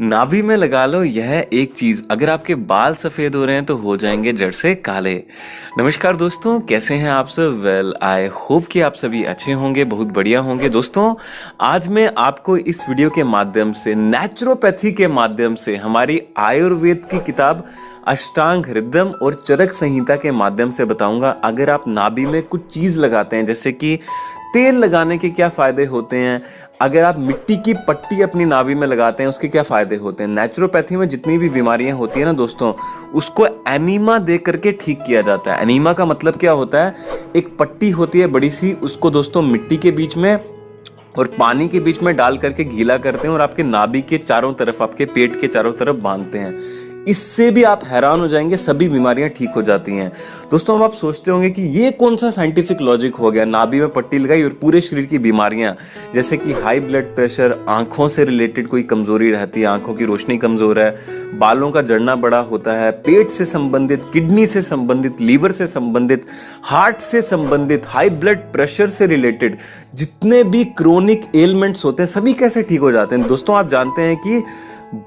नाभि में लगा लो यह एक चीज, अगर आपके बाल सफेद हो रहे हैं तो हो जाएंगे जड़ से काले। नमस्कार दोस्तों, कैसे हैं आप सब? वेल, आई होप कि आप सभी अच्छे होंगे, बहुत बढ़िया होंगे। दोस्तों, आज मैं आपको इस वीडियो के माध्यम से नेचुरोपैथी के माध्यम से हमारी आयुर्वेद की किताब अष्टांग हृदयम और चरक संहिता के माध्यम से बताऊंगा। अगर आप नाभि में कुछ चीज लगाते हैं, जैसे कि तेल लगाने के क्या फायदे होते हैं, अगर आप मिट्टी की पट्टी अपनी नाभि में लगाते हैं उसके क्या फायदे होते हैं। नेचुरोपैथी में जितनी भी बीमारियां होती है ना दोस्तों, उसको एनीमा दे करके ठीक किया जाता है। एनीमा का मतलब क्या होता है, एक पट्टी होती है बड़ी सी, उसको दोस्तों मिट्टी के बीच में और पानी के बीच में डाल करके गीला करते हैं और आपके नाभि के चारों तरफ, आपके पेट के चारों तरफ बांधते हैं। इससे भी आप हैरान हो जाएंगे, सभी बीमारियां ठीक हो जाती हैं। दोस्तों, अब आप सोचते होंगे कि ये कौन सा साइंटिफिक लॉजिक हो गया, नाभि में पट्टी लगाई और पूरे शरीर की बीमारियां, जैसे कि हाई ब्लड प्रेशर, आंखों से रिलेटेड कोई कमजोरी रहती है, आंखों की रोशनी कमजोर है, बालों का झड़ना बड़ा होता है, पेट से संबंधित, किडनी से संबंधित, लीवर से संबंधित, हार्ट से संबंधित, हाई ब्लड प्रेशर से रिलेटेड जितने भी क्रोनिक एलिमेंट्स होते हैं सभी कैसे ठीक हो जाते हैं। दोस्तों, आप जानते हैं कि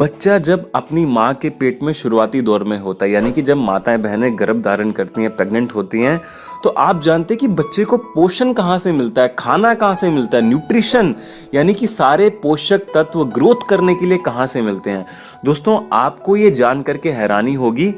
बच्चा जब अपनी माँ के पेट में शुरुआती दौर में होता है, यानी कि जब माताएं बहनें गर्भ धारण करती हैं, प्रेग्नेंट होती हैं, तो आप जानते हैं कि बच्चे को पोषण कहाँ से मिलता है, खाना कहाँ से मिलता है, न्यूट्रिशन यानी कि सारे पोषक तत्व ग्रोथ करने के लिए कहाँ से मिलते हैं। दोस्तों, आपको ये जान करके हैरानी होगी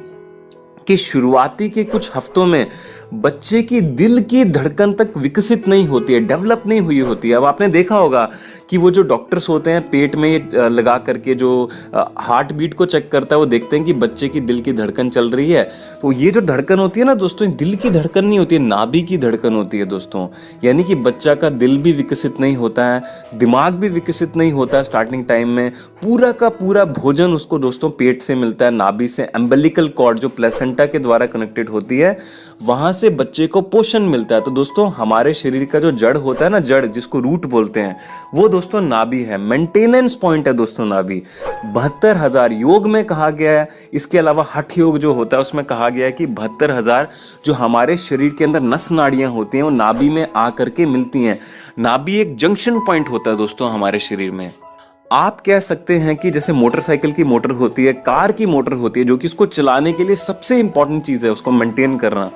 कि शुरुआती के कुछ हफ्तों में बच्चे की दिल की धड़कन तक विकसित नहीं होती है, डेवलप नहीं हुई होती है। अब आपने देखा होगा कि वो जो डॉक्टर्स होते हैं पेट में लगा करके जो हार्ट बीट को चेक करता है, वो देखते हैं कि बच्चे की दिल की धड़कन चल रही है। तो ये जो धड़कन होती है ना दोस्तों, दिल की धड़कन नहीं होती है, नाभि की धड़कन होती है दोस्तों। यानी कि बच्चा का दिल भी विकसित नहीं होता है, दिमाग भी विकसित नहीं होता है स्टार्टिंग टाइम में। पूरा का पूरा भोजन उसको दोस्तों पेट से मिलता है, नाभि से। एम्बिलिकल कॉर्ड जो प्लेसेंटा के द्वारा कनेक्टेड होती है, वहां से बच्चे को पोषण मिलता है। तो दोस्तों, हमारे शरीर का जो जड़ होता है ना, जड़ जिसको रूट बोलते हैं, वो दोस्तों नाभि है। मेंटेनेंस पॉइंट है दोस्तों नाभि। 72,000 योग में कहा गया है। इसके अलावा हठ योग जो होता है उसमें कहा गया है कि 72,000 जो हमारे शरीर के अंदर नस नाड़ियां होती हैं वो नाभि में आकर के मिलती हैं। नाभि एक जंक्शन पॉइंट होता है दोस्तों हमारे शरीर में। आप कह सकते हैं कि जैसे मोटरसाइकिल की मोटर होती है, कार की मोटर होती है, जो कि इसको चलाने के लिए सबसे इंपॉर्टेंट चीज है उसको मेंटेन करना,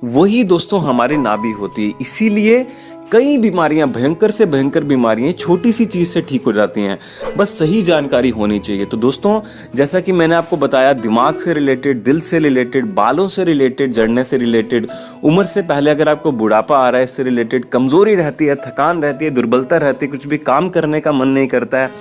वही दोस्तों हमारी नाभि होती है। इसीलिए कई बीमारियां, भयंकर से भयंकर बीमारियां छोटी सी चीज से ठीक हो जाती हैं, बस सही जानकारी होनी चाहिए। तो दोस्तों, जैसा कि मैंने आपको बताया, दिमाग से रिलेटेड, दिल से रिलेटेड, बालों से रिलेटेड, जड़ने से रिलेटेड, उम्र से पहले अगर आपको बुढ़ापा आ रहा है इससे रिलेटेड, कमजोरी रहती है, थकान रहती है, दुर्बलता रहती है, कुछ भी काम करने का मन नहीं करता है,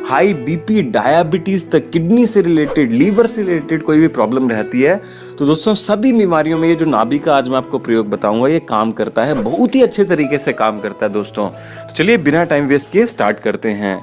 हाई बीपी, डायबिटीज तक, किडनी से रिलेटेड, लीवर से रिलेटेड कोई भी प्रॉब्लम रहती है, तो दोस्तों सभी बीमारियों में ये जो नाभि का आज मैं आपको प्रयोग बताऊंगा ये काम करता है, बहुत ही अच्छे तरीके से काम करता है दोस्तों। तो चलिए बिना टाइम वेस्ट किए स्टार्ट करते हैं।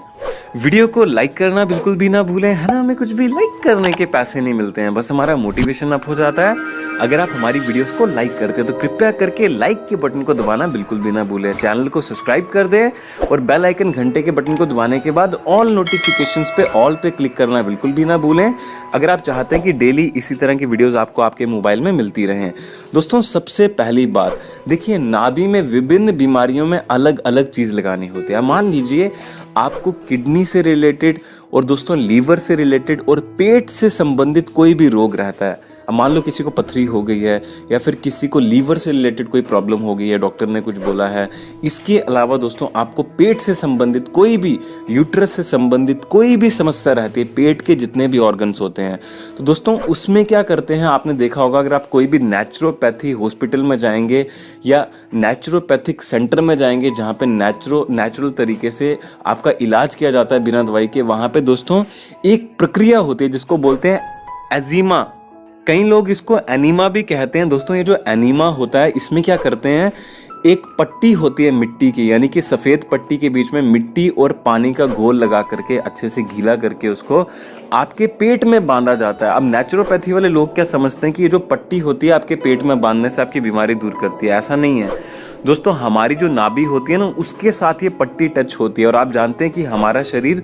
वीडियो को लाइक करना बिल्कुल भी ना भूलें, है ना। हमें कुछ भी लाइक करने के पैसे नहीं मिलते हैं, बस हमारा मोटिवेशन अप हो जाता है अगर आप हमारी वीडियोस को लाइक करते हैं। तो कृपया करके लाइक के बटन को दबाना बिल्कुल भी ना भूलें, चैनल को सब्सक्राइब कर दें और बेल आइकन घंटे के बटन को दबाने के बाद ऑल नोटिफिकेशंस पे ऑल पे क्लिक करना बिल्कुल भी ना भूलें, अगर आप चाहते हैं कि डेली इसी तरह की वीडियोज़ आपको आपके मोबाइल में मिलती रहें। दोस्तों, सबसे पहली बात देखिए, नाभि में विभिन्न बीमारियों में अलग अलग चीज़ लगानी होती है। मान लीजिए आपको किडनी से रिलेटेड और दोस्तों लीवर से रिलेटेड और पेट से संबंधित कोई भी रोग रहता है। अब मान लो किसी को पथरी हो गई है या फिर किसी को लीवर से रिलेटेड कोई प्रॉब्लम हो गई है, डॉक्टर ने कुछ बोला है। इसके अलावा दोस्तों आपको पेट से संबंधित कोई भी, यूट्रस से संबंधित कोई भी समस्या रहती है, पेट के जितने भी ऑर्गन्स होते हैं, तो दोस्तों उसमें क्या करते हैं, आपने देखा होगा, अगर आप कोई भी नेचुरोपैथी हॉस्पिटल में जाएंगे या नेचुरोपैथिक सेंटर में जाएंगे जहाँ पे नेचुरल तरीके से आपका इलाज किया जाता है बिना दवाई के, वहाँ पे दोस्तों एक प्रक्रिया होती है जिसको बोलते हैं एजीमा। कई लोग इसको एनीमा भी कहते हैं। दोस्तों, ये जो एनीमा होता है इसमें क्या करते हैं, एक पट्टी होती है मिट्टी की, यानी कि सफ़ेद पट्टी के बीच में मिट्टी और पानी का घोल लगा करके अच्छे से गीला करके उसको आपके पेट में बांधा जाता है। अब नेचुरोपैथी वाले लोग क्या समझते हैं कि ये जो पट्टी होती है आपके पेट में बांधने से आपकी बीमारी दूर करती है। ऐसा नहीं है दोस्तों, हमारी जो नाभि होती है ना उसके साथ ये पट्टी टच होती है। और आप जानते हैं कि हमारा शरीर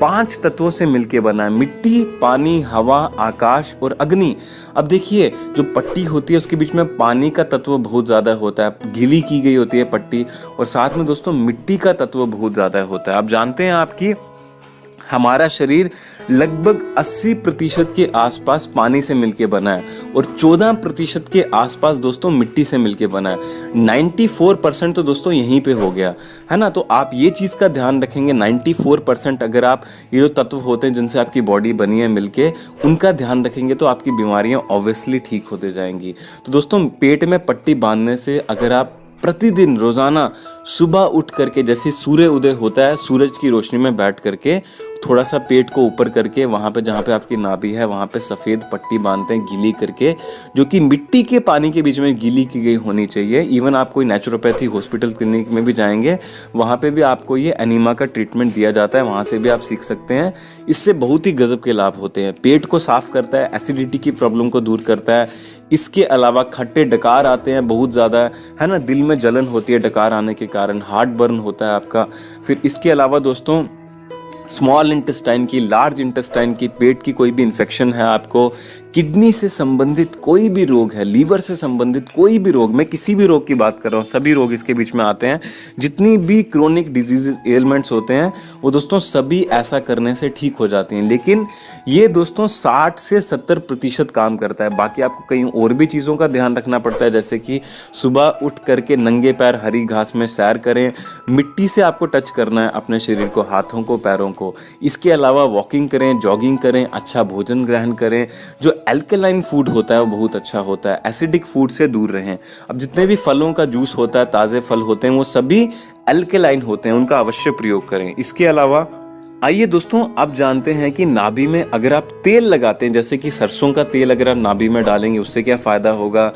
5 तत्वों से मिलकर बना है, मिट्टी, पानी, हवा, आकाश और अग्नि। अब देखिए, जो पट्टी होती है उसके बीच में पानी का तत्व बहुत ज़्यादा होता है, गीली की गई होती है पट्टी, और साथ में दोस्तों मिट्टी का तत्व बहुत ज़्यादा होता है। आप जानते हैं आपकी हमारा शरीर लगभग 80% के आसपास पानी से मिलके बना है और 14% के आसपास दोस्तों मिट्टी से मिलके बना है। 94% तो दोस्तों यहीं पे हो गया है ना। तो आप ये चीज़ का ध्यान रखेंगे, 94% अगर आप ये जो तत्व होते हैं जिनसे आपकी बॉडी बनी है मिलके, उनका ध्यान रखेंगे तो आपकी बीमारियां ऑब्वियसली ठीक होते जाएंगी। तो दोस्तों पेट में पट्टी बांधने से अगर आप प्रतिदिन रोजाना सुबह उठ करके जैसे सूर्य उदय होता है, सूरज की रोशनी में बैठ करके थोड़ा सा पेट को ऊपर करके वहाँ पे जहाँ पे आपकी नाभि है वहाँ पे सफ़ेद पट्टी बांधते हैं गीली करके, जो कि मिट्टी के पानी के बीच में गीली की गई होनी चाहिए। इवन आप कोई नेचुरोपैथी हॉस्पिटल क्लिनिक में भी जाएंगे, वहाँ पे भी आपको ये एनीमा का ट्रीटमेंट दिया जाता है, वहाँ से भी आप सीख सकते हैं। इससे बहुत ही गजब के लाभ होते हैं। पेट को साफ करता है, एसिडिटी की प्रॉब्लम को दूर करता है। इसके अलावा खट्टे डकार आते हैं बहुत ज़्यादा, है ना, दिल में जलन होती है डकार आने के कारण, हार्ट बर्न होता है आपका। फिर इसके अलावा दोस्तों स्मॉल इंटेस्टाइन की, लार्ज इंटेस्टाइन की, पेट की कोई भी इन्फेक्शन है आपको, किडनी से संबंधित कोई भी रोग है, लीवर से संबंधित कोई भी रोग, मैं किसी भी रोग की बात कर रहा हूँ, सभी रोग इसके बीच में आते हैं। जितनी भी क्रोनिक डिजीज एलिमेंट्स होते हैं वो दोस्तों सभी ऐसा करने से ठीक हो जाती हैं। लेकिन ये दोस्तों 60 से 70% काम करता है। बाकी आपको कई और भी चीज़ों का ध्यान रखना पड़ता है, जैसे कि सुबह उठ करके नंगे पैर हरी घास में सैर करें, मिट्टी से आपको टच करना है अपने शरीर को, हाथों को, पैरों को। इसके अलावा वॉकिंग करें, जॉगिंग करें, अच्छा भोजन ग्रहण करें। जो एल्कलाइन फूड होता है वो बहुत अच्छा होता है। एसिडिक फूड से दूर रहें। अब जितने भी फलों का जूस होता है, ताज़े फल होते हैं, वो सभी एल्कलाइन होते हैं, उनका अवश्य प्रयोग करें। इसके अलावा आइए दोस्तों अब जानते हैं कि नाभि में अगर आप तेल लगाते हैं, जैसे कि सरसों का तेल अगर आप नाभि में डालेंगे उससे क्या फ़ायदा होगा।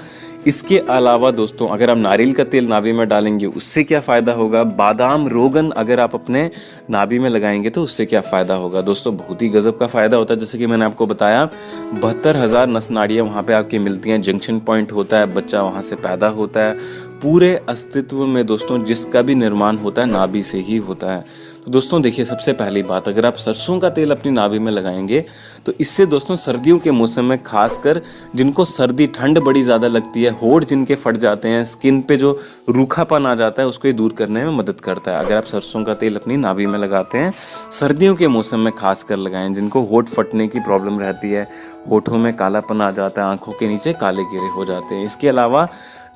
इसके अलावा दोस्तों अगर आप नारियल का तेल नाभि में डालेंगे उससे क्या फ़ायदा होगा। बादाम रोगन अगर आप अपने नाभि में लगाएंगे तो उससे क्या फ़ायदा होगा। दोस्तों बहुत ही गजब का फ़ायदा होता है। जैसे कि मैंने आपको बताया 72,000 नस नाड़ियाँ वहाँ पे आपकी मिलती हैं, जंक्शन पॉइंट होता है, बच्चा वहाँ से पैदा होता है। पूरे अस्तित्व में दोस्तों जिसका भी निर्माण होता है नाभि से ही होता है। तो दोस्तों देखिए, सबसे पहली बात, अगर आप सरसों का तेल अपनी नाभि में लगाएंगे तो इससे दोस्तों सर्दियों के मौसम में खासकर जिनको सर्दी ठंड बड़ी ज़्यादा लगती है, होठ जिनके फट जाते हैं, स्किन पे जो रूखापन आ जाता है उसको ये दूर करने में मदद करता है। अगर आप सरसों का तेल अपनी नाभि में लगाते हैं, सर्दियों के मौसम में खासकर लगाएं। जिनको होठ फटने की प्रॉब्लम रहती है, होठों में कालापन आ जाता है, आंखों के नीचे काले घेरे हो जाते हैं। इसके अलावा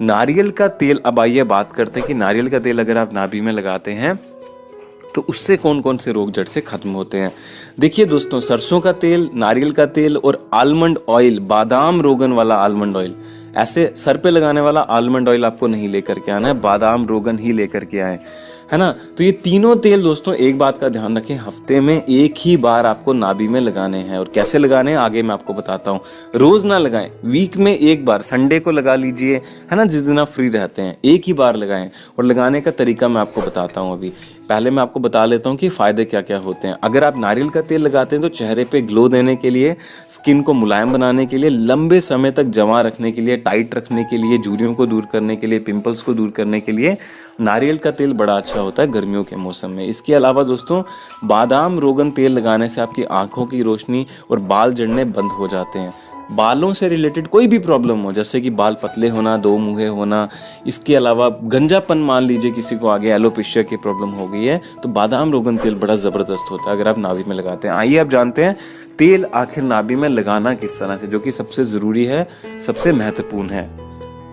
नारियल का तेल, अब आइए बात करते हैं कि नारियल का तेल अगर आप नाभि में लगाते हैं तो उससे कौन कौन से रोग जड़ से खत्म होते हैं। देखिए दोस्तों, सरसों का तेल, नारियल का तेल और आलमंड ऑयल, बादाम रोगन वाला आलमंड ऑयल, ऐसे सर पे लगाने वाला आलमंड ऑयल आपको नहीं लेकर के आना है, बादाम रोगन ही लेकर के आए, है ना। तो ये तीनों तेल दोस्तों एक बात का ध्यान रखें, हफ्ते में एक ही बार आपको नाभि में लगाने हैं। और कैसे लगाने हैं आगे मैं आपको बताता हूँ। रोज ना लगाएं, वीक में एक बार, संडे को लगा लीजिए, है ना, जिस दिन आप फ्री रहते हैं एक ही बार लगाएं। और लगाने का तरीका मैं आपको बताता हूँ। अभी पहले मैं आपको बता लेता हूँ कि फ़ायदे क्या क्या होते हैं। अगर आप नारियल का तेल लगाते हैं तो चेहरे पे ग्लो देने के लिए, स्किन को मुलायम बनाने के लिए, लंबे समय तक जमा रखने के लिए, टाइट रखने के लिए, झुर्रियों को दूर करने के लिए, पिंपल्स को दूर करने के लिए नारियल का तेल बड़ा अच्छा होता है गर्मियों के मौसम में। इसके अलावा दोस्तों बादाम रोगन तेल लगाने से आपकी आंखों की रोशनी और बाल झड़ने बंद हो जाते हैं। बालों से रिलेटेड कोई भी प्रॉब्लम हो, जैसे कि बाल पतले होना, दो मुँहे होना, इसके अलावा गंजापन, मान लीजिए किसी को आगे एलोपेशिया की प्रॉब्लम हो गई है, तो बादाम रोगन तेल बड़ा ज़बरदस्त होता है अगर आप नाभि में लगाते हैं। आइए अब जानते हैं तेल आखिर नाभि में लगाना किस तरह से, जो कि सबसे ज़रूरी है, सबसे महत्वपूर्ण है।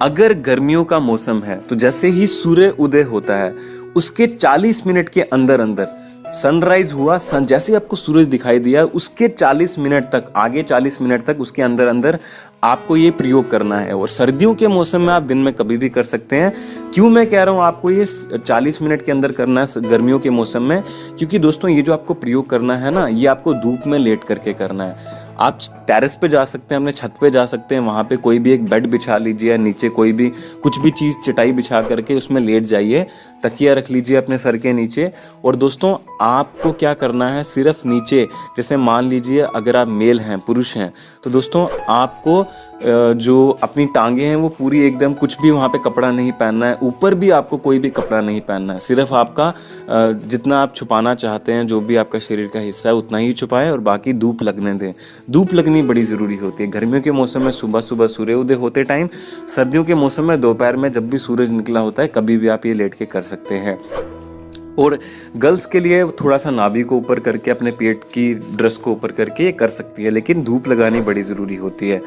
अगर गर्मियों का मौसम है तो जैसे ही सूर्य उदय होता है उसके 40 मिनट के अंदर अंदर, सनराइज हुआ, जैसे आपको सूरज दिखाई दिया उसके 40 मिनट तक, आगे 40 मिनट तक उसके अंदर अंदर आपको ये प्रयोग करना है। और सर्दियों के मौसम में आप दिन में कभी भी कर सकते हैं। क्यों मैं कह रहा हूँ आपको ये 40 मिनट के अंदर करना है गर्मियों के मौसम में, क्योंकि दोस्तों ये जो आपको प्रयोग करना है ना, ये आपको धूप में लेट करके करना है। आप टेरेस पे जा सकते हैं, अपने छत पे जा सकते हैं, वहाँ पे कोई भी एक बेड बिछा लीजिए, नीचे कोई भी कुछ भी चीज़ चटाई बिछा करके उसमें लेट जाइए, तकिया रख लीजिए अपने सर के नीचे। और दोस्तों आपको क्या करना है, सिर्फ नीचे, जैसे मान लीजिए अगर आप मेल हैं, पुरुष हैं, तो दोस्तों आपको जो अपनी टांगे हैं वो पूरी एकदम, कुछ भी वहाँ पे कपड़ा नहीं पहनना है, ऊपर भी आपको कोई भी कपड़ा नहीं पहनना है। सिर्फ आपका जितना आप छुपाना चाहते हैं, जो भी आपका शरीर का हिस्सा है उतना ही छुपाएं और बाकी धूप लगने दें। धूप लगनी बड़ी ज़रूरी होती है। गर्मियों के मौसम में सुबह सुबह सूर्योदय होते टाइम, सर्दियों के मौसम में दोपहर में जब भी सूरज निकला होता है, कभी भी आप ये लेट के कर सकते हैं। और गर्ल्स के लिए थोड़ा सा नाभि को ऊपर करके अपने पेट की ड्रेस को ऊपर करके ये कर सकती है, लेकिन धूप लगानी बड़ी ज़रूरी होती है।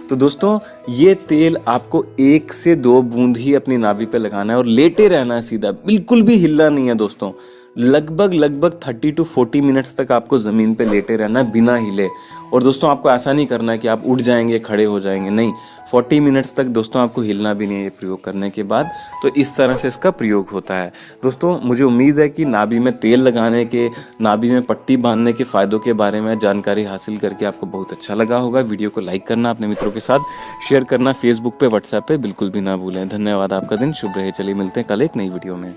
तो दोस्तों ये तेल आपको 1 से 2 बूंद ही अपनी नाभि पे लगाना है और लेटे रहना है सीधा, बिल्कुल भी हिलना नहीं है दोस्तों। लगभग 30 to 40 मिनट्स तक आपको ज़मीन पे लेटे रहना है बिना हिले। और दोस्तों आपको ऐसा नहीं करना है कि आप उठ जाएंगे खड़े हो जाएंगे, नहीं, 40 मिनट्स तक दोस्तों आपको हिलना भी नहीं है ये प्रयोग करने के बाद। तो इस तरह से इसका प्रयोग होता है। दोस्तों मुझे उम्मीद है कि नाभि में तेल लगाने के, नाभि में पट्टी बांधने के फ़ायदों के बारे में जानकारी हासिल करके आपको बहुत अच्छा लगा होगा। वीडियो को लाइक करना, अपने मित्रों के साथ शेयर करना, फेसबुक पे, व्हाट्सएप पे बिल्कुल भी ना भूलें। धन्यवाद, आपका दिन शुभ रहे। चलिए मिलते हैं कल एक नई वीडियो में।